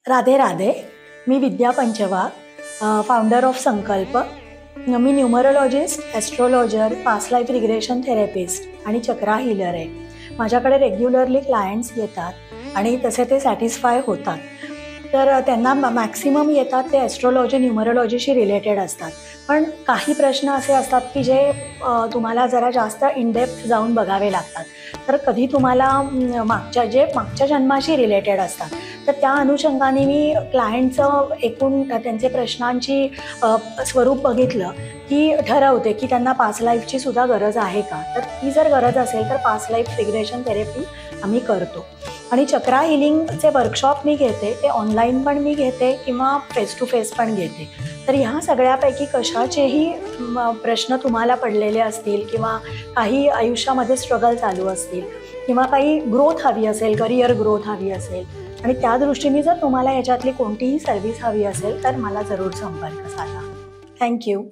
राधे राधे. मी Vidya Panchwar, founder of Sankalp. मी numerologist, astrologer, past life regression therapist आणि चक्रा हीलर आहे. माझ्याकडे रेग्युलरली क्लायंट्स येतात आणि तसे ते सॅटिस्फाय होतात. तर त्यांना मॅक्सिमम येतात ते ॲस्ट्रोलॉजी, न्यूमरोलॉजीशी रिलेटेड असतात. पण काही प्रश्न असे असतात की जे तुम्हाला जरा जास्त इनडेप्थ जाऊन बघावे लागतात. तर कधी तुम्हाला मागच्या जन्माशी रिलेटेड असतात. तर त्या अनुषंगाने मी क्लायंटचं एकूण त्यांचे प्रश्नांची स्वरूप बघितलं की ठरवते की त्यांना पास्ट लाईफची सुद्धा गरज आहे का. तर ती जर गरज असेल तर पास्ट लाईफ रिग्रेशन थेरपी आम्ही करतो. आणि चक्रा हिलिंगचे वर्कशॉप मी घेते, ते ऑनलाईन पण मी घेते किंवा फेस टू फेस पण घेते. तर ह्या सगळ्यापैकी कशाचेही प्रश्न तुम्हाला पडलेले असतील किंवा काही आयुष्यामध्ये स्ट्रगल चालू असतील किंवा काही ग्रोथ हवी असेल, करिअर ग्रोथ हवी असेल आणि त्या दृष्टीने जर तुम्हाला ह्याच्यातली कोणतीही सर्व्हिस हवी असेल तर मला जरूर संपर्क साधा. थँक्यू.